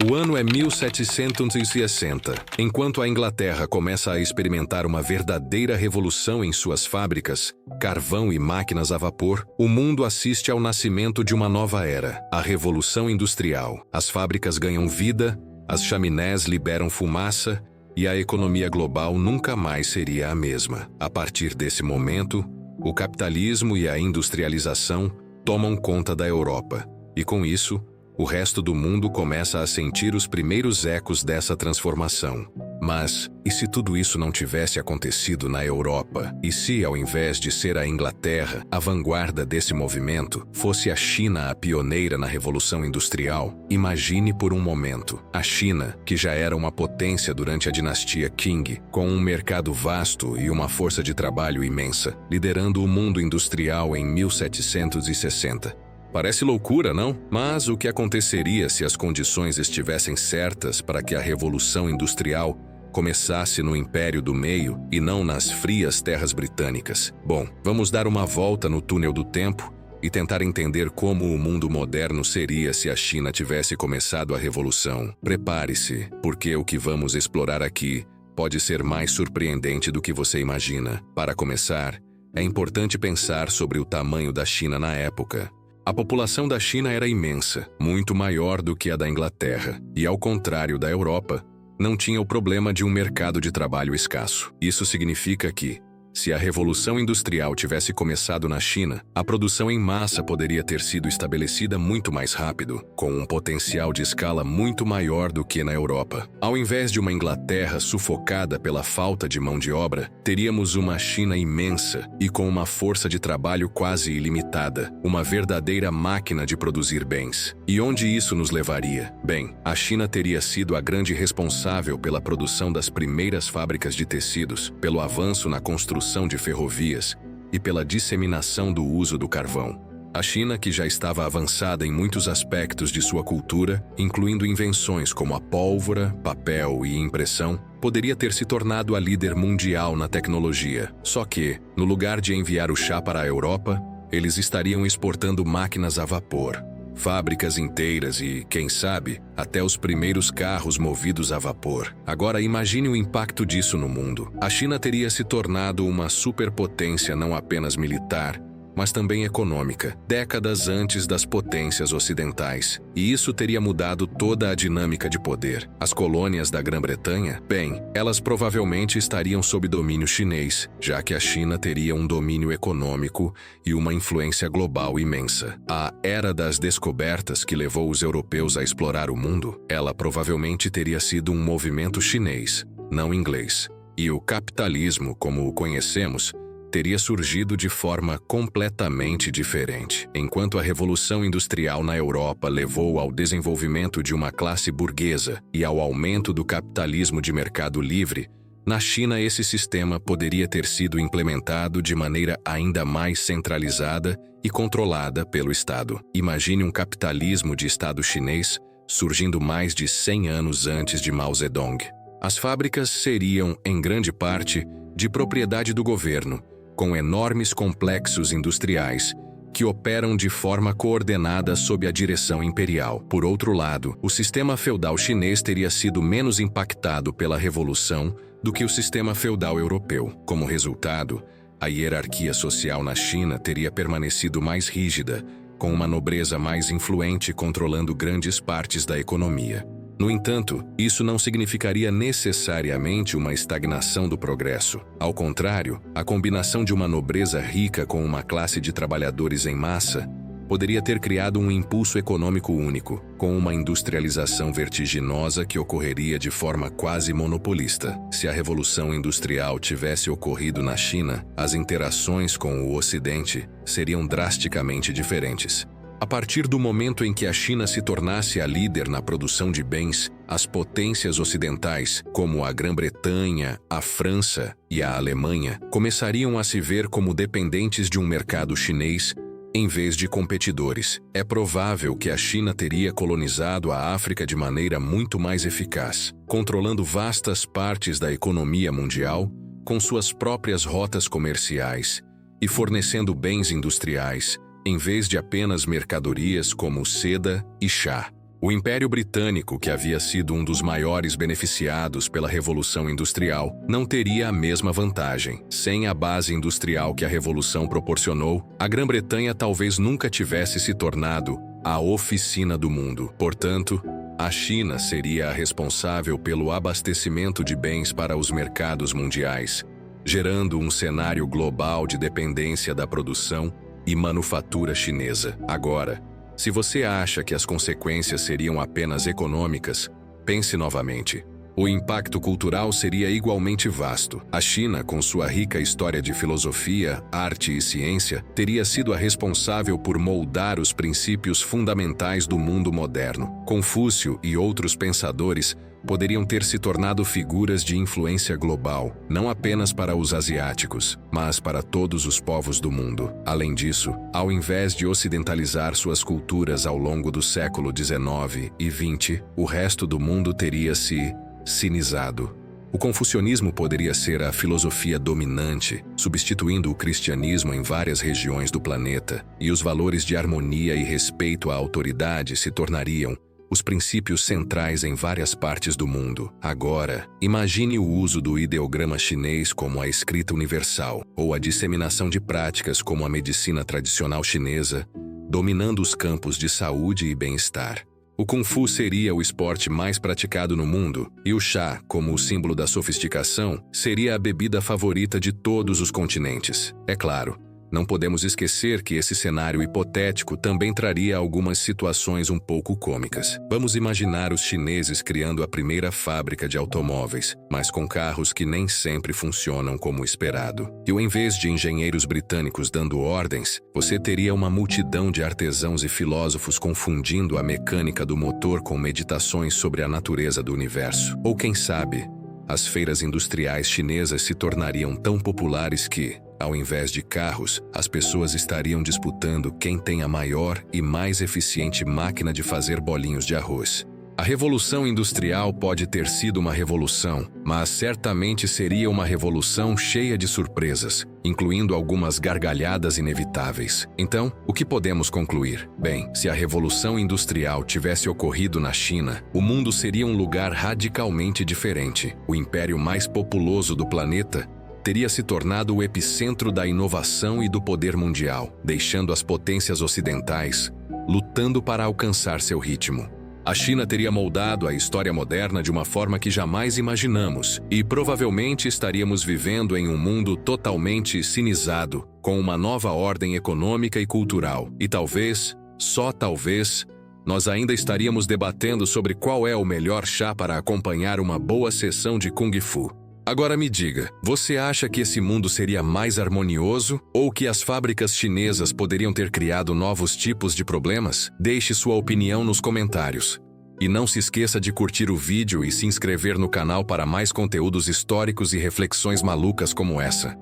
O ano é 1760. Enquanto a Inglaterra começa a experimentar uma verdadeira revolução em suas fábricas, carvão e máquinas a vapor, o mundo assiste ao nascimento de uma nova era, a Revolução Industrial. As fábricas ganham vida, as chaminés liberam fumaça e a economia global nunca mais seria a mesma. A partir desse momento, o capitalismo e a industrialização tomam conta da Europa, e com isso, o resto do mundo começa a sentir os primeiros ecos dessa transformação. Mas, e se tudo isso não tivesse acontecido na Europa? E se, ao invés de ser a Inglaterra a vanguarda desse movimento, fosse a China a pioneira na Revolução Industrial? Imagine por um momento. A China, que já era uma potência durante a dinastia Qing, com um mercado vasto e uma força de trabalho imensa, liderando o mundo industrial em 1760. Parece loucura, não? Mas o que aconteceria se as condições estivessem certas para que a Revolução Industrial começasse no Império do Meio e não nas frias terras britânicas? Bom, vamos dar uma volta no túnel do tempo e tentar entender como o mundo moderno seria se a China tivesse começado a Revolução. Prepare-se, porque o que vamos explorar aqui pode ser mais surpreendente do que você imagina. Para começar, é importante pensar sobre o tamanho da China na época. A população da China era imensa, muito maior do que a da Inglaterra, e ao contrário da Europa, não tinha o problema de um mercado de trabalho escasso. Isso significa que, se a Revolução Industrial tivesse começado na China, a produção em massa poderia ter sido estabelecida muito mais rápido, com um potencial de escala muito maior do que na Europa. Ao invés de uma Inglaterra sufocada pela falta de mão de obra, teríamos uma China imensa e com uma força de trabalho quase ilimitada, uma verdadeira máquina de produzir bens. E onde isso nos levaria? Bem, a China teria sido a grande responsável pela produção das primeiras fábricas de tecidos, pelo avanço na construção de ferrovias e pela disseminação do uso do carvão. A China, que já estava avançada em muitos aspectos de sua cultura, incluindo invenções como a pólvora, papel e impressão, poderia ter se tornado a líder mundial na tecnologia. Só que, no lugar de enviar o chá para a Europa, eles estariam exportando máquinas a vapor, fábricas inteiras e, quem sabe, até os primeiros carros movidos a vapor. Agora imagine o impacto disso no mundo. A China teria se tornado uma superpotência não apenas militar, mas também econômica, décadas antes das potências ocidentais. E isso teria mudado toda a dinâmica de poder. As colônias da Grã-Bretanha, bem, elas provavelmente estariam sob domínio chinês, já que a China teria um domínio econômico e uma influência global imensa. A Era das Descobertas que levou os europeus a explorar o mundo, ela provavelmente teria sido um movimento chinês, não inglês. E o capitalismo, como o conhecemos, teria surgido de forma completamente diferente. Enquanto a Revolução Industrial na Europa levou ao desenvolvimento de uma classe burguesa e ao aumento do capitalismo de mercado livre, na China esse sistema poderia ter sido implementado de maneira ainda mais centralizada e controlada pelo Estado. Imagine um capitalismo de Estado chinês surgindo mais de 100 anos antes de Mao Zedong. As fábricas seriam, em grande parte, de propriedade do governo, com enormes complexos industriais que operam de forma coordenada sob a direção imperial. Por outro lado, o sistema feudal chinês teria sido menos impactado pela revolução do que o sistema feudal europeu. Como resultado, a hierarquia social na China teria permanecido mais rígida, com uma nobreza mais influente controlando grandes partes da economia. No entanto, isso não significaria necessariamente uma estagnação do progresso. Ao contrário, a combinação de uma nobreza rica com uma classe de trabalhadores em massa poderia ter criado um impulso econômico único, com uma industrialização vertiginosa que ocorreria de forma quase monopolista. Se a Revolução Industrial tivesse ocorrido na China, as interações com o Ocidente seriam drasticamente diferentes. A partir do momento em que a China se tornasse a líder na produção de bens, as potências ocidentais, como a Grã-Bretanha, a França e a Alemanha, começariam a se ver como dependentes de um mercado chinês em vez de competidores. É provável que a China teria colonizado a África de maneira muito mais eficaz, controlando vastas partes da economia mundial com suas próprias rotas comerciais e fornecendo bens industriais, em vez de apenas mercadorias como seda e chá. O Império Britânico, que havia sido um dos maiores beneficiados pela Revolução Industrial, não teria a mesma vantagem. Sem a base industrial que a Revolução proporcionou, a Grã-Bretanha talvez nunca tivesse se tornado a oficina do mundo. Portanto, a China seria a responsável pelo abastecimento de bens para os mercados mundiais, gerando um cenário global de dependência da produção e manufatura chinesa. Agora, se você acha que as consequências seriam apenas econômicas, pense novamente. O impacto cultural seria igualmente vasto. A China, com sua rica história de filosofia, arte e ciência, teria sido a responsável por moldar os princípios fundamentais do mundo moderno. Confúcio e outros pensadores poderiam ter se tornado figuras de influência global, não apenas para os asiáticos, mas para todos os povos do mundo. Além disso, ao invés de ocidentalizar suas culturas ao longo do século XIX e XX, o resto do mundo teria se sinizado. O confucionismo poderia ser a filosofia dominante, substituindo o cristianismo em várias regiões do planeta, e os valores de harmonia e respeito à autoridade se tornariam os princípios centrais em várias partes do mundo. Agora, imagine o uso do ideograma chinês como a escrita universal, ou a disseminação de práticas como a medicina tradicional chinesa, dominando os campos de saúde e bem-estar. O Kung Fu seria o esporte mais praticado no mundo, e o chá, como o símbolo da sofisticação, seria a bebida favorita de todos os continentes. É claro, não podemos esquecer que esse cenário hipotético também traria algumas situações um pouco cômicas. Vamos imaginar os chineses criando a primeira fábrica de automóveis, mas com carros que nem sempre funcionam como esperado. E em vez de engenheiros britânicos dando ordens, você teria uma multidão de artesãos e filósofos confundindo a mecânica do motor com meditações sobre a natureza do universo. Ou quem sabe, as feiras industriais chinesas se tornariam tão populares que, ao invés de carros, as pessoas estariam disputando quem tem a maior e mais eficiente máquina de fazer bolinhos de arroz. A Revolução Industrial pode ter sido uma revolução, mas certamente seria uma revolução cheia de surpresas, incluindo algumas gargalhadas inevitáveis. Então, o que podemos concluir? Bem, se a Revolução Industrial tivesse ocorrido na China, o mundo seria um lugar radicalmente diferente. O império mais populoso do planeta teria se tornado o epicentro da inovação e do poder mundial, deixando as potências ocidentais lutando para alcançar seu ritmo. A China teria moldado a história moderna de uma forma que jamais imaginamos, e provavelmente estaríamos vivendo em um mundo totalmente cinizado, com uma nova ordem econômica e cultural. E talvez, só talvez, nós ainda estaríamos debatendo sobre qual é o melhor chá para acompanhar uma boa sessão de Kung Fu. Agora me diga, você acha que esse mundo seria mais harmonioso ou que as fábricas chinesas poderiam ter criado novos tipos de problemas? Deixe sua opinião nos comentários. E não se esqueça de curtir o vídeo e se inscrever no canal para mais conteúdos históricos e reflexões malucas como essa.